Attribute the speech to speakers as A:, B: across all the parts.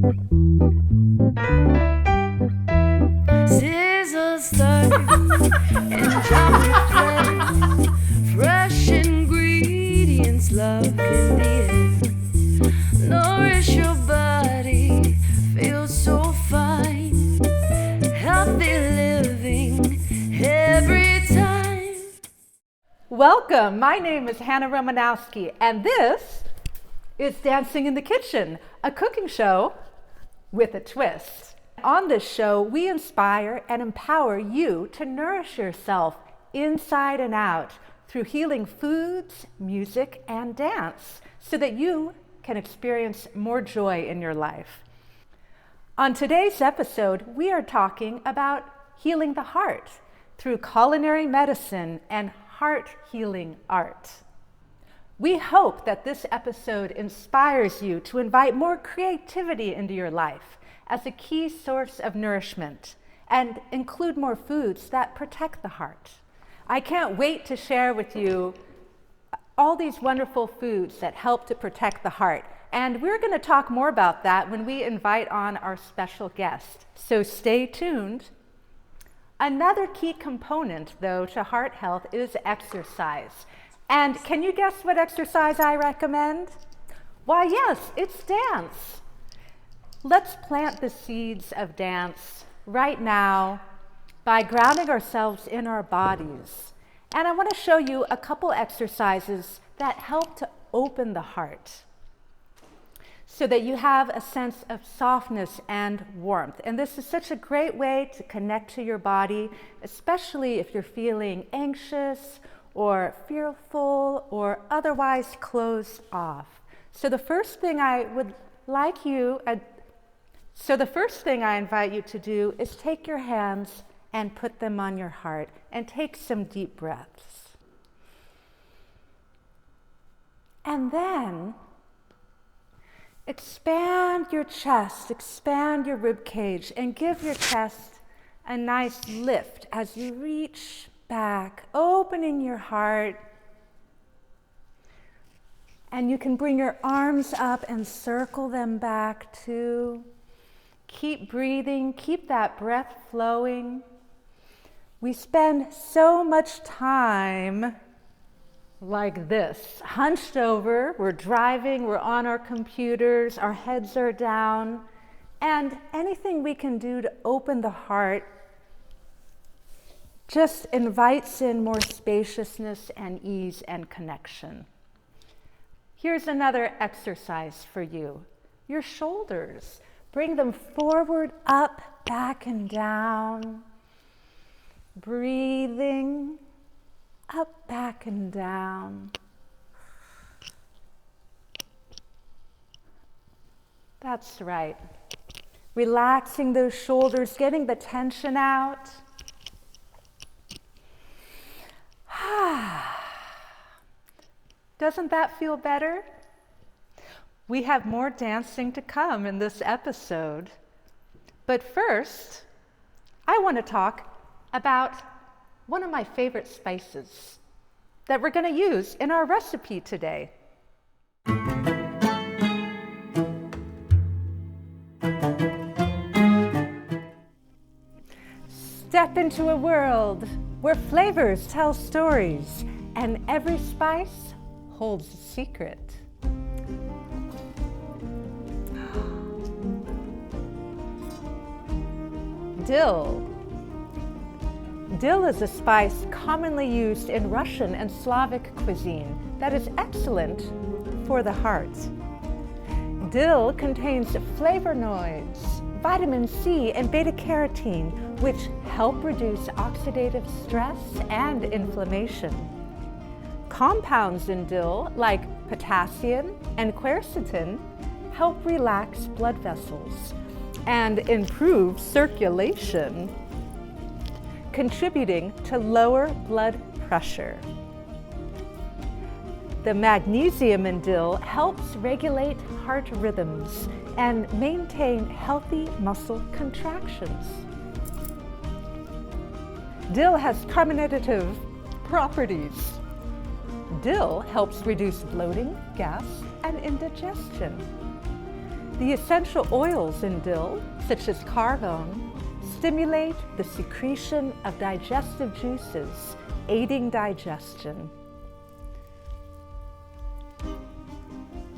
A: Sizzle start and chocolate flare, fresh ingredients, love in the air. Nourish your body, feel so fine. Healthy living every time.
B: Welcome, my name is Hannah Romanowski, and this is Dancing in the Kitchen, a cooking show with a twist. On this show, we inspire and empower you to nourish yourself inside and out through healing foods, music, and dance so that you can experience more joy in your life. On today's episode, we are talking about healing the heart through culinary medicine and heart healing art. We hope that this episode inspires you to invite more creativity into your life as a key source of nourishment and include more foods that protect the heart. I can't wait to share with you all these wonderful foods that help to protect the heart. And we're going to talk more about that when we invite on our special guest. So stay tuned. Another key component, though, to heart health is exercise. And can you guess what exercise I recommend? Why, yes, it's dance. Let's plant the seeds of dance right now by grounding ourselves in our bodies. And I want to show you a couple exercises that help to open the heart so that you have a sense of softness and warmth. And this is such a great way to connect to your body, especially if you're feeling anxious or fearful or otherwise closed off. So the first thing I invite you to do is take your hands and put them on your heart and take some deep breaths. And then expand your chest, expand your rib cage, and give your chest a nice lift as you reach back, opening your heart. And you can bring your arms up and circle them back too. Keep breathing, keep that breath flowing. We spend so much time like this, hunched over, we're driving, we're on our computers, our heads are down, and anything we can do to open the heart just invites in more spaciousness and ease and connection. Here's another exercise for you. Your shoulders, bring them forward, up, back, and down. Breathing, up, back, and down. That's right. Relaxing those shoulders, getting the tension out. Doesn't that feel better? We have more dancing to come in this episode. But first, I want to talk about one of my favorite spices that we're going to use in our recipe today. Step into a world where flavors tell stories and every spice holds a secret. Dill. Dill is a spice commonly used in Russian and Slavic cuisine that is excellent for the heart. Dill contains flavonoids, vitamin C, and beta-carotene, which help reduce oxidative stress and inflammation. Compounds in dill, like potassium and quercetin, help relax blood vessels and improve circulation, contributing to lower blood pressure. The magnesium in dill helps regulate heart rhythms and maintain healthy muscle contractions. Dill has carminative properties. Dill helps reduce bloating, gas, and indigestion. The essential oils in dill, such as carvone, stimulate the secretion of digestive juices, aiding digestion.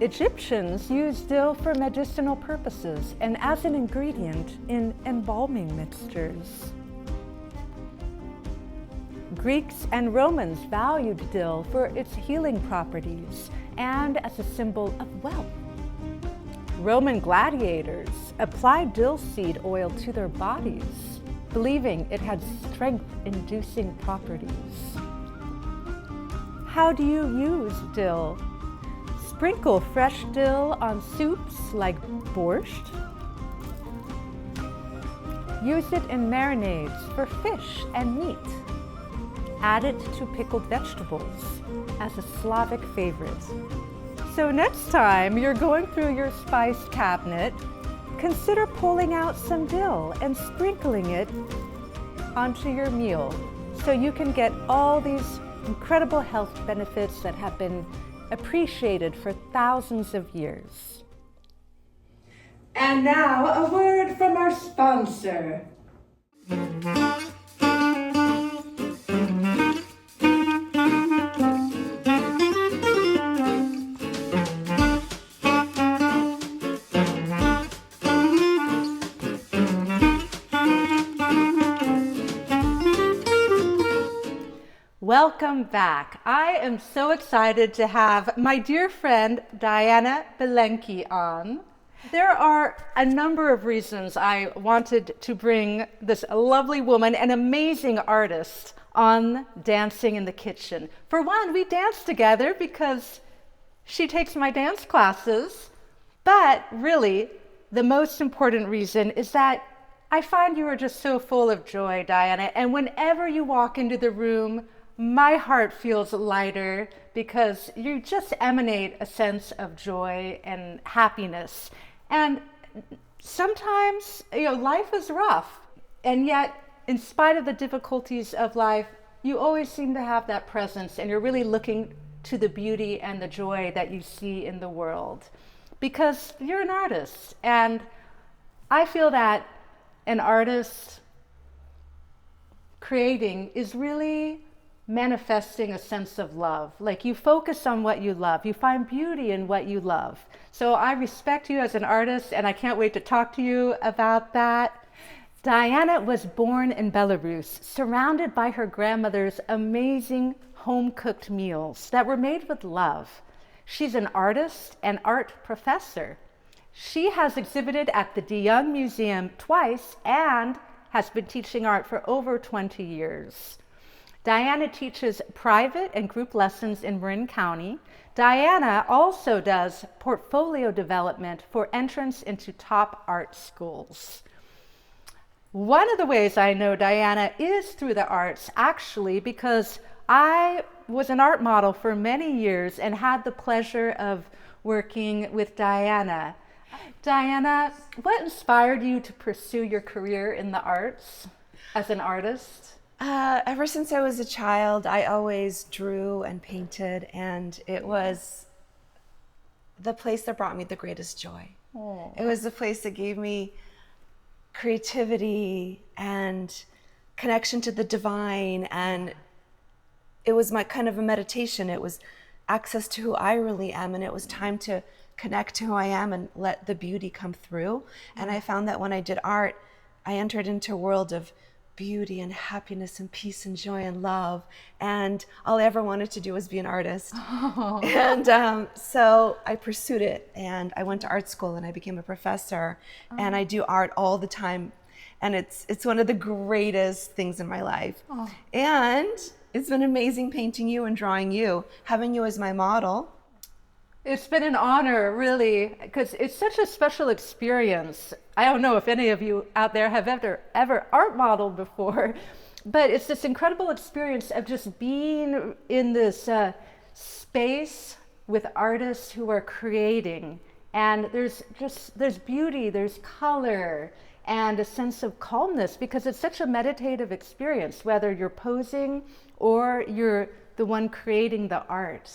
B: Egyptians used dill for medicinal purposes and as an ingredient in embalming mixtures. Greeks and Romans valued dill for its healing properties and as a symbol of wealth. Roman gladiators applied dill seed oil to their bodies, believing it had strength-inducing properties. How do you use dill? Sprinkle fresh dill on soups like borscht. Use it in marinades for fish and meat. Add it to pickled vegetables as a Slavic favorite. So next time you're going through your spice cabinet, consider pulling out some dill and sprinkling it onto your meal so you can get all these incredible health benefits that have been appreciated for thousands of years. And now a word from our sponsor. Welcome back. I am so excited to have my dear friend Diana Belenki on. There are a number of reasons I wanted to bring this lovely woman, an amazing artist, on Dancing in the Kitchen. For one, we dance together because she takes my dance classes, but really the most important reason is that I find you are just so full of joy, Diana, and whenever you walk into the room, my heart feels lighter because you just emanate a sense of joy and happiness. And sometimes, life is rough, and yet, in spite of the difficulties of life, you always seem to have that presence, and you're really looking to the beauty and the joy that you see in the world because you're an artist. And I feel that an artist creating is really manifesting a sense of love. Like, you focus on what you love, you find beauty in what you love. So I respect you as an artist, and I can't wait to talk to you about that. Diana was born in Belarus, surrounded by her grandmother's amazing home-cooked meals that were made with love. She's an artist and art professor. She has exhibited at the De Young Museum twice and has been teaching art for over 20 years. Diana teaches private and group lessons in Marin County. Diana also does portfolio development for entrance into top art schools. One of the ways I know Diana is through the arts, actually, because I was an art model for many years and had the pleasure of working with Diana. Diana, what inspired you to pursue your career in the arts as an artist?
C: Ever since I was a child, I always drew and painted, and it was the place that brought me the greatest joy.
B: Oh.
C: It was the place that gave me creativity and connection to the divine, and it was my kind of a meditation. It was access to who I really am, and it was time to connect to who I am and let the beauty come through. And I found that when I did art, I entered into a world of beauty and happiness and peace and joy and love, and all I ever wanted to do was be an artist.
B: Oh.
C: And so I pursued it, and I went to art school and I became a professor. And I do art all the time, and it's one of the greatest things in my life.
B: Oh.
C: And it's been amazing painting you and drawing you, having you as my model.
B: It's been an honor, really, because it's such a special experience. I don't know if any of you out there have ever art modeled before, but it's this incredible experience of just being in this space with artists who are creating. And there's beauty, there's color, and a sense of calmness, because it's such a meditative experience, whether you're posing or you're the one creating the art.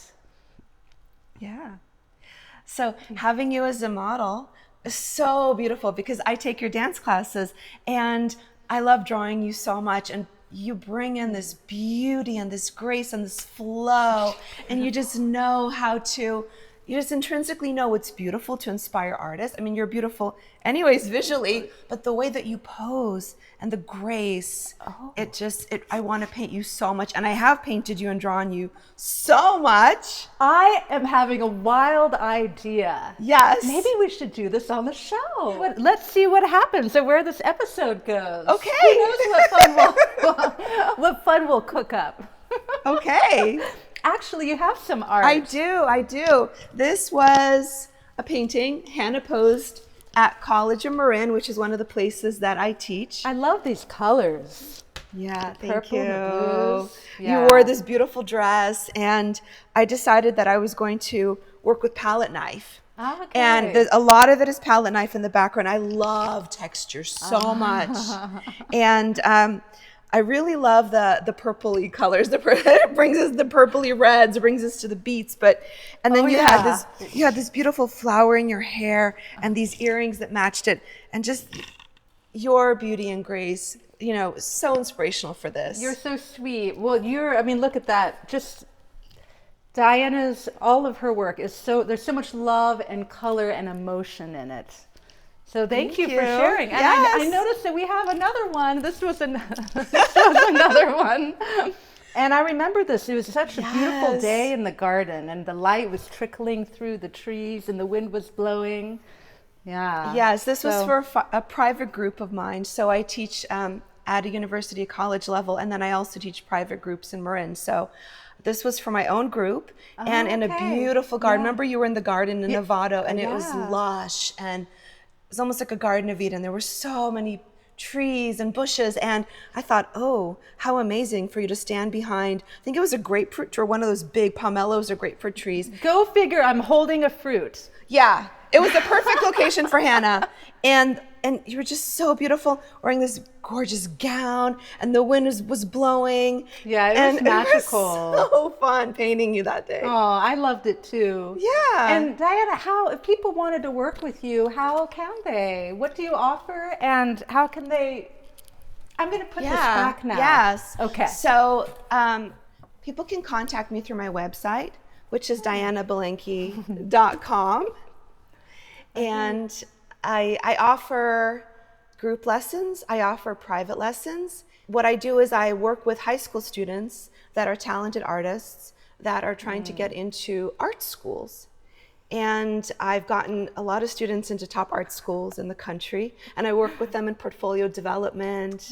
C: Yeah. So having you as a model, so beautiful because I take your dance classes and I love drawing you so much, and you bring in this beauty and this grace and this flow, and you just know how to, you just intrinsically know it's beautiful to inspire artists. I mean, you're beautiful anyways visually, but the way that you pose and the grace, I want to paint you so much. And I have painted you and drawn you so much.
B: I am having a wild idea.
C: Yes.
B: Maybe we should do this on the show. Let's see what happens and where this episode goes.
C: Okay.
B: Who knows what fun we'll cook up.
C: Okay.
B: Actually, you have some art.
C: I do. This was a painting Hannah posed at College of Marin, which is one of the places that I teach.
B: I love these colors.
C: Yeah, thank
B: Purple
C: you.
B: and the blues.
C: You wore this beautiful dress, and I decided that I was going to work with palette knife.
B: Okay.
C: And a lot of it is palette knife in the background. I love texture so much. And I really love the purpley colors. It brings us the purpley reds. It brings us to the beets. And then you had this beautiful flower in your hair and these earrings that matched it, and just your beauty and grace. You know, so inspirational for this.
B: You're so sweet. Well, look at that. Just Diana's, all of her work is there's so much love and color and emotion in it. So thank you for sharing. And
C: yes.
B: I noticed that we have another one. This was another one. And I remember this. It was such a beautiful day in the garden, and the light was trickling through the trees, and the wind was blowing. Yeah.
C: Yes, this was for a private group of mine. So I teach at a university college level, and then I also teach private groups in Marin. So this was for my own group, and in a beautiful garden. Remember, you were in the garden in Novato, and it was lush, and it was almost like a Garden of Eden. There were so many trees and bushes, and I thought, oh, how amazing for you to stand behind. I think it was a grapefruit tree, or one of those big pomelos or grapefruit trees.
B: Go figure, I'm holding a fruit.
C: Yeah, it was the perfect location for Hannah. And you were just so beautiful, wearing this gorgeous gown, and the wind was blowing.
B: Yeah, it was magical.
C: It was so fun painting you that day.
B: Oh, I loved it too.
C: Yeah.
B: And Diana, if people wanted to work with you, how can they? What do you offer, and how can they? I'm going to put this back now.
C: Yes.
B: Okay.
C: So people can contact me through my website, which is dianabelenki.com. And I offer group lessons. I offer private lessons. What I do is I work with high school students that are talented artists that are trying to get into art schools. And I've gotten a lot of students into top art schools in the country, and I work with them in portfolio development.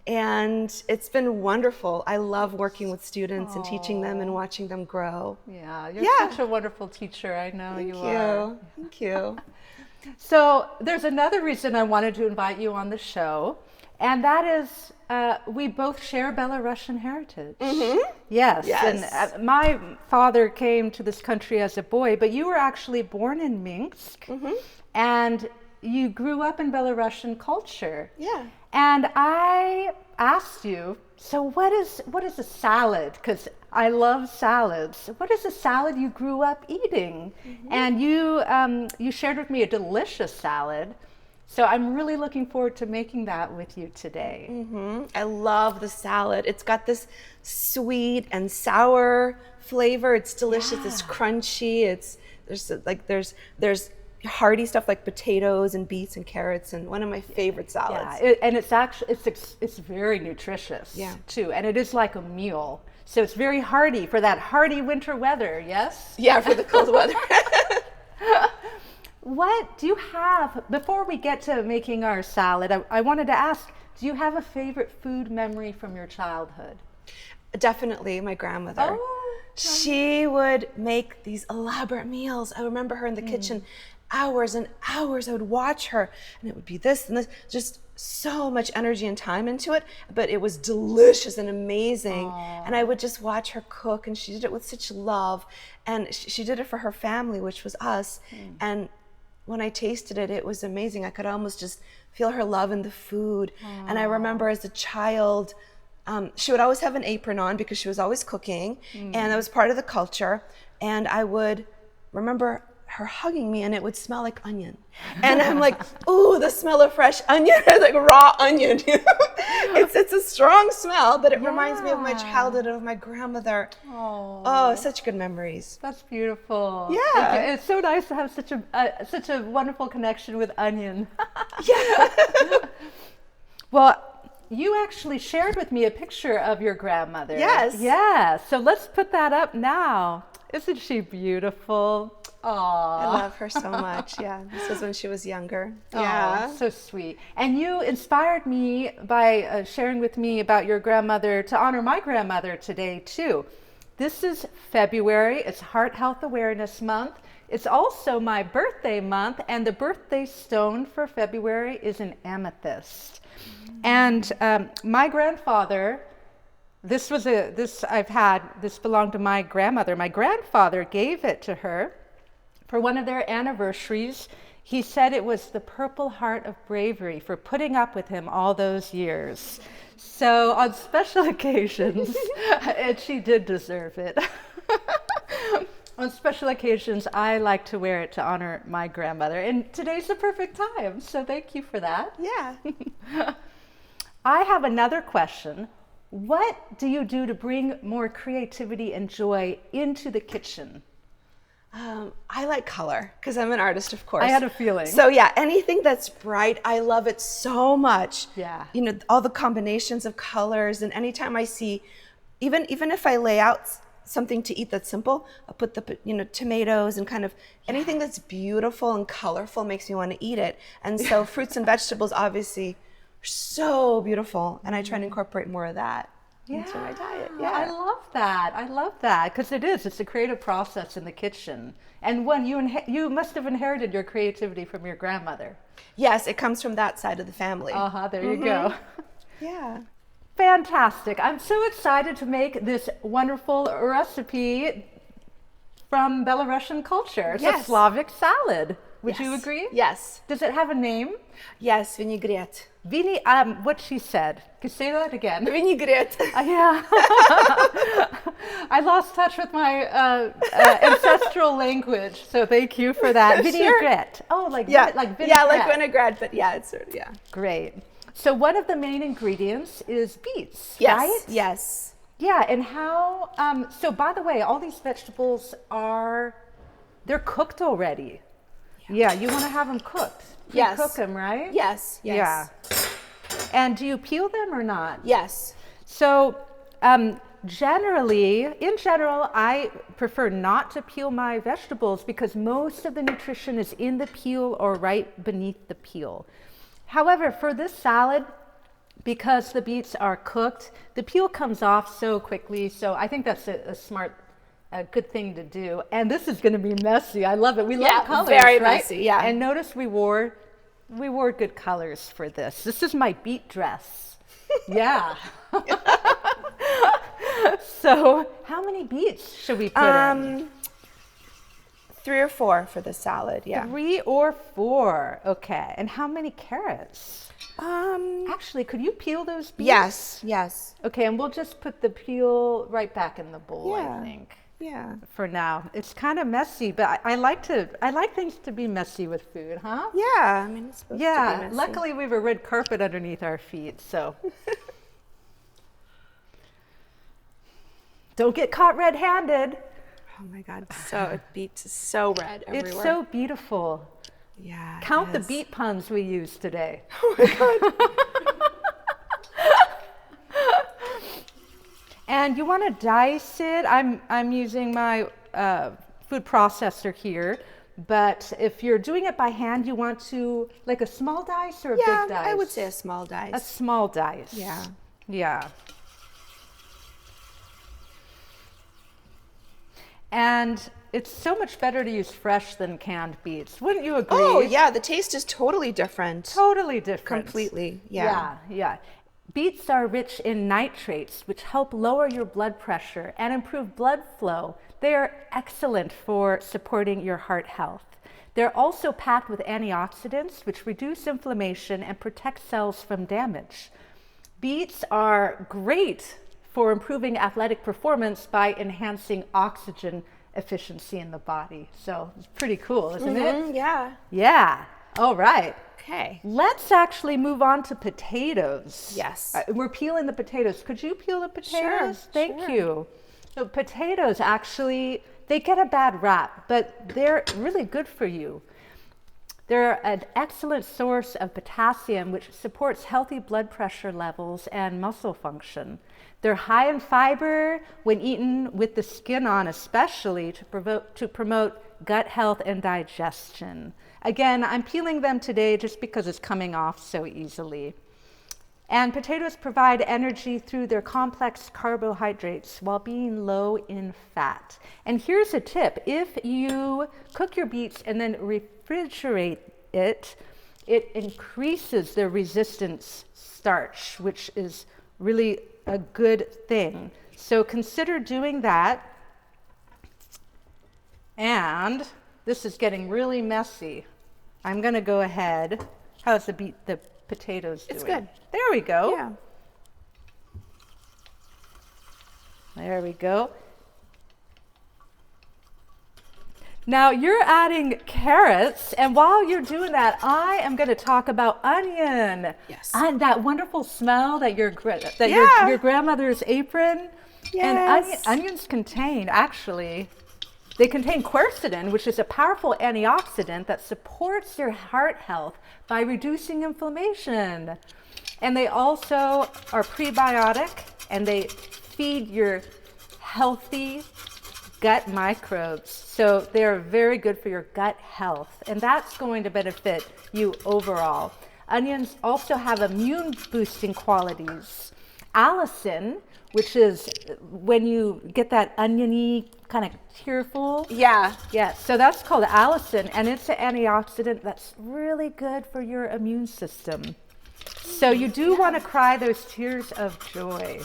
C: And it's been wonderful. I love working with students and teaching them and watching them grow.
B: Yeah, you're such a wonderful teacher. I know you are.
C: Thank you.
B: So there's another reason I wanted to invite you on the show, and that is we both share Belarusian heritage. Mm-hmm. Yes. And my father came to this country as a boy, but you were actually born in Minsk, and you grew up in Belarusian culture.
C: Yeah.
B: And I asked you, so what is a salad? Because I love salads. What is a salad you grew up eating? And you shared with me a delicious salad. So I'm really looking forward to making that with you today.
C: I love the salad. It's got this sweet and sour flavor. It's delicious. It's crunchy. There's hearty stuff like potatoes and beets and carrots, and one of my favorite salads.
B: Yeah, and it's very nutritious too, and it is like a meal. So it's very hearty for that hearty winter weather. Yes.
C: Yeah, for the cold weather.
B: What do you have, before we get to making our salad, I wanted to ask, do you have a favorite food memory from your childhood?
C: Definitely my grandmother. She would make these elaborate meals. I remember her in the kitchen hours and hours. I would watch her, and it would be this and this, just so much energy and time into it, but it was delicious and amazing. And I would just watch her cook, and she did it with such love, and she did it for her family, which was us. And when I tasted it, it was amazing. I could almost just feel her love in the food. And I remember as a child, she would always have an apron on because she was always cooking, and that was part of the culture. And I would remember her hugging me, and it would smell like onion. And I'm like, ooh, the smell of fresh onion, like raw onion. It's a strong smell, but it reminds me of my childhood, of my grandmother. Oh, such good memories.
B: That's beautiful.
C: Yeah.
B: It's so nice to have such a wonderful connection with onion.
C: Yeah.
B: Well, you actually shared with me a picture of your grandmother.
C: Yes.
B: Yeah. So let's put that up now. Isn't she beautiful? Aww.
C: I love her so much. Yeah. This was when she was younger.
B: Yeah. So sweet. And you inspired me by sharing with me about your grandmother to honor my grandmother today, too. This is February. It's Heart Health Awareness Month. It's also my birthday month, and the birthday stone for February is an amethyst. And my grandfather, this belonged to my grandmother. My grandfather gave it to her for one of their anniversaries. He said it was the Purple Heart of Bravery for putting up with him all those years. So on special occasions, and she did deserve it. On special occasions, I like to wear it to honor my grandmother. And today's the perfect time, so thank you for that.
C: Yeah.
B: I have another question. What do you do to bring more creativity and joy into the kitchen?
C: I like color because I'm an artist, of course.
B: I had a feeling.
C: So yeah, anything that's bright, I love it so much.
B: Yeah.
C: You know, all the combinations of colors, and anytime I see, even if I lay out something to eat that's simple, I'll put the tomatoes and kind of anything that's beautiful and colorful makes me want to eat it. And so fruits and vegetables obviously are so beautiful, and I try to incorporate more of that into my diet. Yeah,
B: I love that because it's a creative process in the kitchen. And when you must have inherited your creativity from your grandmother.
C: Yes, it comes from that side of the family.
B: There you go.
C: Yeah.
B: Fantastic. I'm so excited to make this wonderful recipe from Belarusian culture. It's a Slavic salad. Would you agree?
C: Yes.
B: Does it have a name?
C: Yes, vinaigrette.
B: What she said. Can you say that again?
C: Vinaigrette.
B: Yeah. I lost touch with my ancestral language, so thank you for that. Vinaigrette. Oh, like vinaigrette.
C: Yeah, like vinaigrette, but it's
B: Great. So one of the main ingredients is beets,
C: yes,
B: right?
C: Yes.
B: Yeah, and how, so by the way, all these vegetables they're cooked already. Yeah, you want to have them cooked. You cook them, right?
C: Yes.
B: Yeah. And do you peel them or not?
C: Yes.
B: So in general, I prefer not to peel my vegetables because most of the nutrition is in the peel or right beneath the peel. However, for this salad, because the beets are cooked, the peel comes off so quickly. So I think that's a good thing to do. And this is going to be messy. I love it. We love colors,
C: very
B: right?
C: messy. Yeah.
B: And notice we wore good colors for this. This is my beet dress. Yeah. So how many beets should we put in?
C: 3 or 4 for the salad. Yeah.
B: 3 or 4. Okay. And how many carrots? Actually, could you peel those beets?
C: Yes.
B: Okay, and we'll just put the peel right back in the bowl, I think.
C: Yeah.
B: For now. It's kind of messy, but I like things to be messy with food, huh?
C: Yeah. I mean, it's supposed to be messy.
B: Luckily we have a red carpet underneath our feet, so. Don't get caught red-handed.
C: Oh my God, beets is so red everywhere.
B: It's so beautiful.
C: Yeah.
B: Count the beet puns we used today.
C: Oh my God.
B: And you want to dice it. I'm using my food processor here, but if you're doing it by hand, you want to like a small dice or a big dice?
C: Yeah, I would say a small dice.
B: A small dice.
C: Yeah.
B: Yeah. And it's so much better to use fresh than canned beets. Wouldn't you agree?
C: Oh yeah, the taste is totally different.
B: Totally different.
C: Completely. Yeah.
B: Yeah. Beets are rich in nitrates, which help lower your blood pressure and improve blood flow. They are excellent for supporting your heart health. They're also packed with antioxidants, which reduce inflammation and protect cells from damage. Beets are great for improving athletic performance by enhancing oxygen efficiency in the body. So it's pretty cool, isn't it?
C: Yeah.
B: Yeah. All right.
C: Okay.
B: Let's actually move on to potatoes.
C: Yes.
B: We're peeling the potatoes. Could you peel the potatoes? Thank
C: sure.
B: you. So potatoes actually, they get a bad rap, but they're really good for you. They're an excellent source of potassium, which supports healthy blood pressure levels and muscle function. They're high in fiber when eaten with the skin on, especially to promote gut health and digestion. Again, I'm peeling them today just because it's coming off so easily. And potatoes provide energy through their complex carbohydrates while being low in fat. And here's a tip. If you cook your beets and then refrigerate it, it increases their resistance starch, which is really a good thing. So consider doing that. And this is getting really messy. I'm going to go ahead. How's the potatoes doing?
C: It's good.
B: There we go.
C: Yeah.
B: There we go. Now you're adding carrots, and while you're doing that, I am going to talk about onion.
C: Yes.
B: And that wonderful smell that your grandmother's apron.
C: Yes.
B: And onions contain, actually, they contain quercetin, which is a powerful antioxidant that supports your heart health by reducing inflammation. And they also are prebiotic, and they feed your healthy gut microbes. So they're very good for your gut health, and that's going to benefit you overall. Onions also have immune boosting qualities. Allicin, which is when you get that oniony kind of tearful.
C: Yeah.
B: Yeah, so that's called allicin, and it's an antioxidant that's really good for your immune system. So you do want to cry those tears of joy.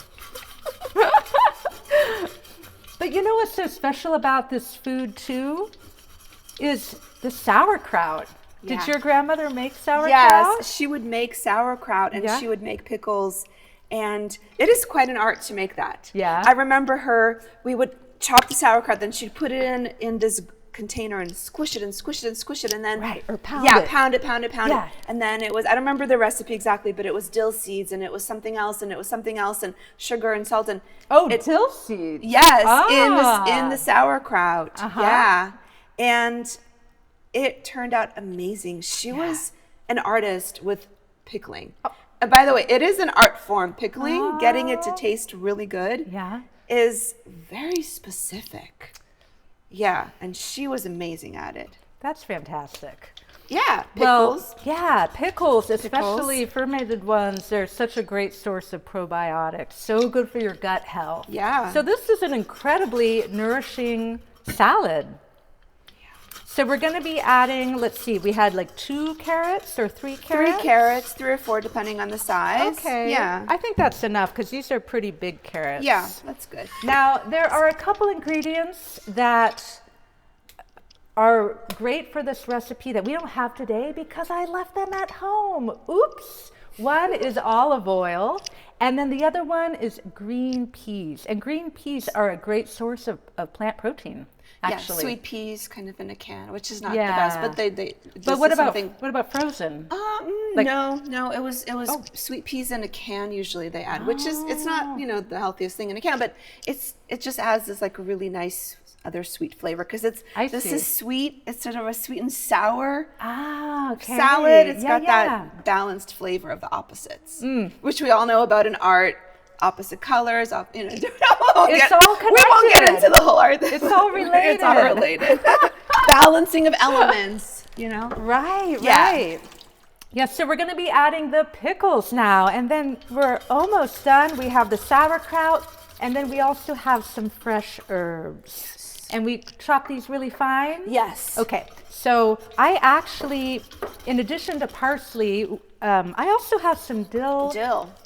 B: But you know what's so special about this food too? Is the sauerkraut.
C: Yeah.
B: Did your grandmother make sauerkraut?
C: Yes, she would make sauerkraut and
B: Yeah.
C: she would make pickles, and it is quite an art to make that.
B: Yeah.
C: I remember her, we would chop the sauerkraut, then she'd put it in this container and squish it and squish it and squish it, and then
B: Right, or pound
C: yeah,
B: it.
C: pound it.
B: Yeah.
C: And then it was, I don't remember the recipe exactly, but it was dill seeds, and it was something else, and it was something else, and sugar and salt, and
B: Dill seeds.
C: yes,
B: Ah.
C: in the sauerkraut.
B: Uh-huh.
C: Yeah. And it turned out amazing. She was an artist with pickling. And by the way, it is an art form. Pickling, getting it to taste really good,
B: Yeah.
C: is very specific. Yeah, and she was amazing at it.
B: That's fantastic.
C: Yeah,
B: Well,
C: pickles.
B: yeah, pickles, especially fermented ones, they're such a great source of probiotics. So good for your gut health.
C: Yeah.
B: So this is an incredibly nourishing salad. So we're going to be adding, let's see, we had like 2 carrots or 3 carrots?
C: 3 carrots, 3 or 4 depending on the size.
B: Okay.
C: Yeah.
B: I think that's enough because these are pretty big carrots.
C: Yeah, that's good.
B: Now, there are a couple ingredients that are great for this recipe that we don't have today because I left them at home. Oops. One is olive oil, and then the other one is green peas. And green peas are a great source of plant protein, actually.
C: Yeah, sweet peas kind of in a can, which is not the
B: Yeah.
C: best, but they
B: But what about
C: something.
B: what about frozen?
C: No, it was sweet peas in a can usually they add, which is, it's not, the healthiest thing in a can, but it just adds this like really nice other sweet flavor because this
B: see.
C: is sweet. It's sort of a sweet and sour
B: Okay.
C: salad. It's got
B: yeah.
C: that balanced flavor of the opposites, which we all know about in art. Opposite colors,
B: It's all
C: We won't get
B: connected.
C: into the whole art.
B: It's all related.
C: It's all related. Balancing of elements,
B: Right,
C: Yeah.
B: right. Yes, so we're going to be adding the pickles now, and then we're almost done. We have the sauerkraut, and then we also have some fresh herbs. And we chop these really fine?
C: Yes.
B: Okay, so I actually, in addition to parsley, I also have some dill.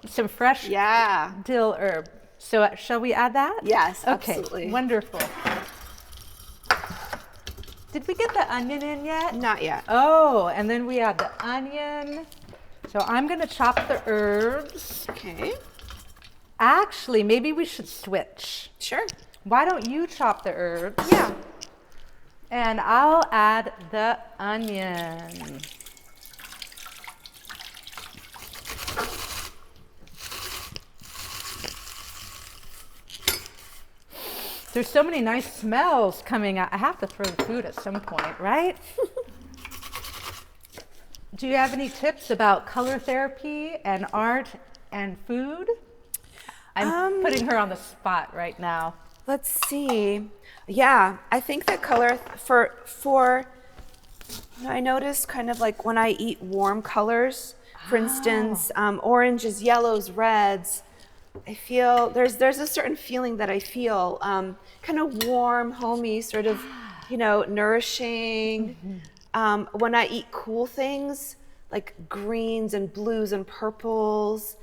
B: Some fresh
C: Yeah.
B: dill herb. So shall we add that?
C: Yes,
B: Okay,
C: absolutely.
B: wonderful. Did we get the onion in yet?
C: Not yet.
B: Oh, and then we add the onion. So I'm going to chop the herbs.
C: Okay.
B: Actually, maybe we should switch.
C: Sure.
B: Why don't you chop the herbs?
C: Yeah.
B: And I'll add the onion. There's so many nice smells coming out. I have to throw the food at some point, right? Do you have any tips about color therapy and art and food? I'm putting her on the spot right now.
C: Let's see. Yeah, I think that color for I notice kind of like when I eat warm colors, for instance, oranges, yellows, reds, I feel there's a certain feeling that I feel kind of warm, homey, sort of, nourishing. When I eat cool things like greens and blues and purples,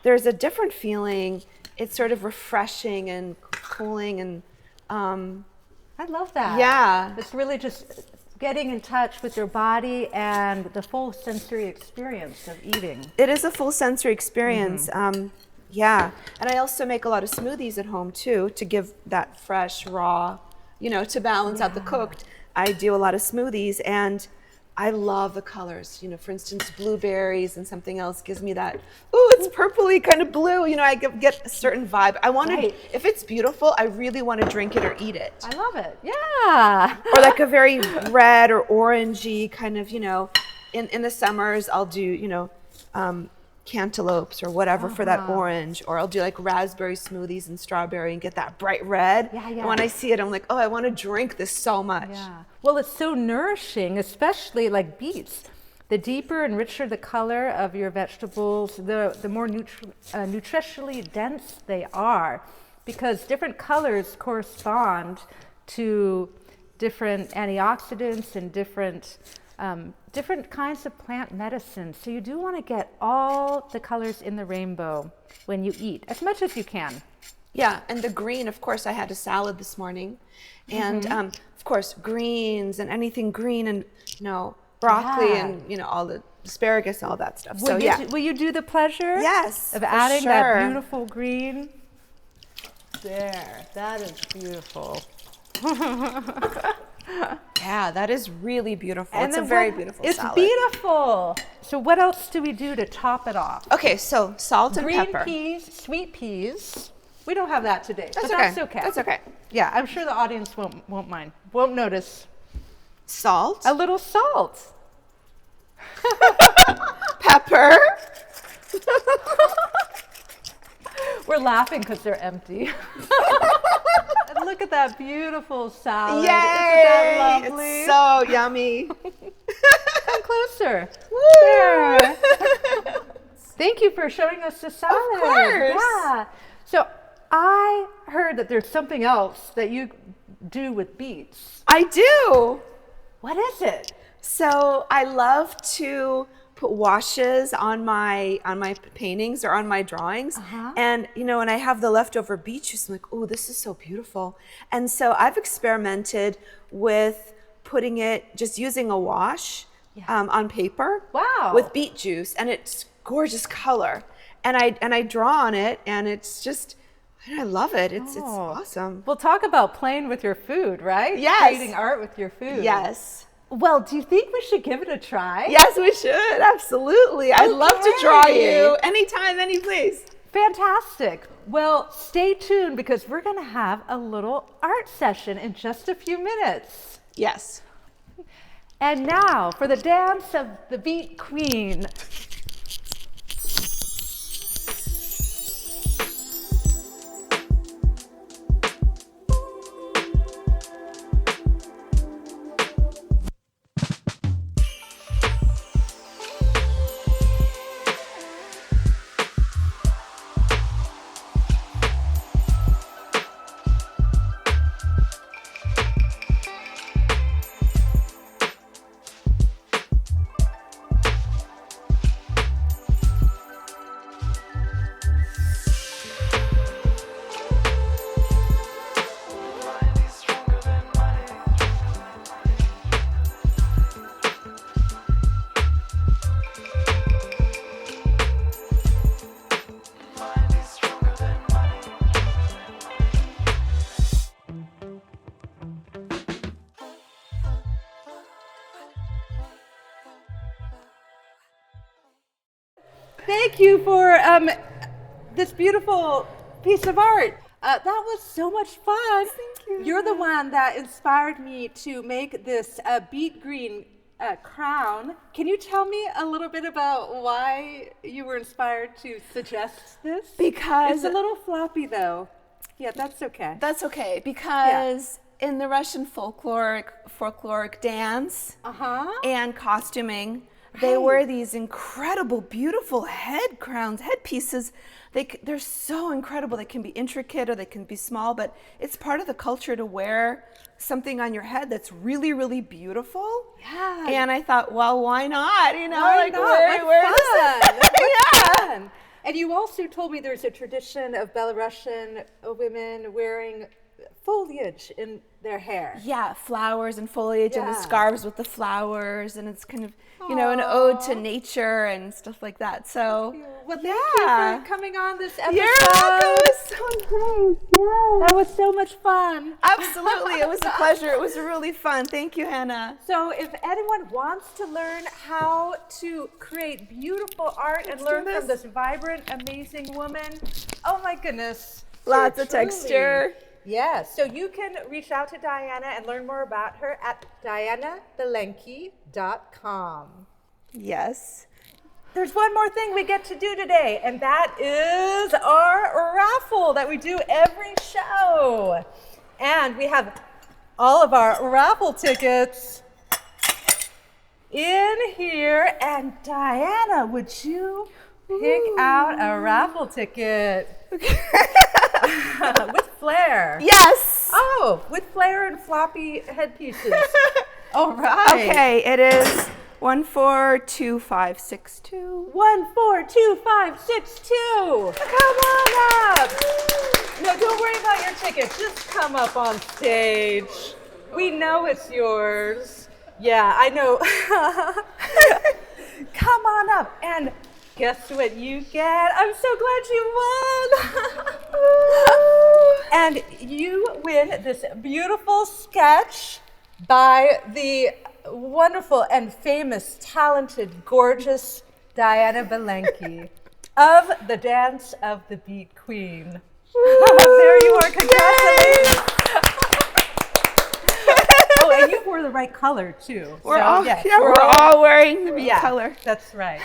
C: there's a different feeling. It's sort of refreshing and cooling and
B: I love that.
C: Yeah.
B: It's really just getting in touch with your body and the full sensory experience of eating.
C: It is a full sensory experience. Yeah. And I also make a lot of smoothies at home too, to give that fresh, raw, to balance out the cooked. I do a lot of smoothies and I love the colors. For instance, blueberries and something else gives me that, it's purpley kind of blue. I get a certain vibe. I want to, if it's beautiful, I really want to drink it or eat it.
B: I love it. Yeah.
C: Or like a very red or orangey kind of, in the summers, I'll do, cantaloupes or whatever for that orange, or I'll do like raspberry smoothies and strawberry and get that bright red. And when I see it, I'm like, I want to drink this so much.
B: Well, it's so nourishing, especially like beets. The deeper and richer the color of your vegetables, the more nutritionally dense they are, because different colors correspond to different antioxidants and different kinds of plant medicine. So you do want to get all the colors in the rainbow when you eat, as much as you can.
C: Yeah, and the green, of course, I had a salad this morning. And of course, greens and anything green and, broccoli and, all the asparagus and all that stuff.
B: Will you do the pleasure?
C: Yes,
B: of adding that beautiful green? There, that is beautiful.
C: Yeah, that is really beautiful. It's a very beautiful salad.
B: It's beautiful. So what else do we do to top it off?
C: Okay, so salt and pepper.
B: Green peas, sweet peas. We don't have that today,
C: That's
B: but
C: okay.
B: that's okay.
C: That's okay.
B: Yeah, I'm sure the audience won't mind, won't notice.
C: Salt.
B: A little salt.
C: Pepper.
B: We're laughing because they're empty. And look at that beautiful salad.
C: Yay!
B: Isn't that lovely?
C: It's so yummy.
B: Come closer.
C: Woo!
B: There. Thank you for showing us the salad.
C: Of course.
B: Yeah. So I heard that there's something else that you do with beets.
C: I do.
B: What is it?
C: So I love to put washes on my paintings or on my drawings. And when I have the leftover beet juice, I'm like, oh, this is so beautiful. And so I've experimented with putting it, just using a wash on paper.
B: Wow.
C: With beet juice, and it's gorgeous color. And I draw on it, and it's just, I love it. It's awesome.
B: We'll talk about playing with your food, right?
C: Yes.
B: Creating art with your food.
C: Yes.
B: Well, do you think we should give it a try?
C: Yes, we should. Absolutely. I'd love to draw you anytime, any place.
B: Fantastic. Well, stay tuned because we're going to have a little art session in just a few minutes.
C: Yes.
B: And now for the dance of the Beet Queen. Thank you for this beautiful piece of art. That was so much fun.
C: Thank you.
B: You're the one that inspired me to make this beet green crown. Can you tell me a little bit about why you were inspired to suggest this?
C: Because
B: it's a little floppy though. Yeah, that's okay.
C: That's okay, because in the Russian folkloric dance and costuming, they wear these incredible, beautiful head crowns, headpieces. They're so incredible. They can be intricate or they can be small, but it's part of the culture to wear something on your head that's really, really beautiful.
B: Yeah.
C: And I thought, well, why not? You know,
B: Why not? What fun. Fun. And you also told me there's a tradition of Belarusian women wearing foliage in their hair.
C: Yeah, flowers and foliage and the scarves with the flowers, and it's kind of, you know, an ode to nature and stuff like that. So,
B: well, thank you for coming on this episode.
C: You're welcome. It was so nice. Yeah.
B: That was so much fun.
C: Absolutely. It was a pleasure. It was really fun. Thank you, Hannah.
B: So if anyone wants to learn how to create beautiful art and learn from this vibrant, amazing woman, oh my goodness.
C: Lots of texture.
B: Yes, so you can reach out to Diana and learn more about her at dianabelenki.com.
C: Yes.
B: There's one more thing we get to do today, and that is our raffle that we do every show. And we have all of our raffle tickets in here. And Diana, would you pick out a raffle ticket? With flair.
C: Yes.
B: Oh, with flair and floppy headpieces. All right.
C: Okay, it is 142562.
B: 142562. Come on up. No, don't worry about your ticket. Just come up on stage. We know it's yours. Yeah, I know. Come on up and guess what you get? I'm so glad you won. And you win this beautiful sketch by the wonderful and famous, talented, gorgeous Diana Belenki of the Dance of the Beet Queen. There you are. Congratulations. Oh, and you wore the right color too.
C: We're all wearing the beet color.
B: That's right.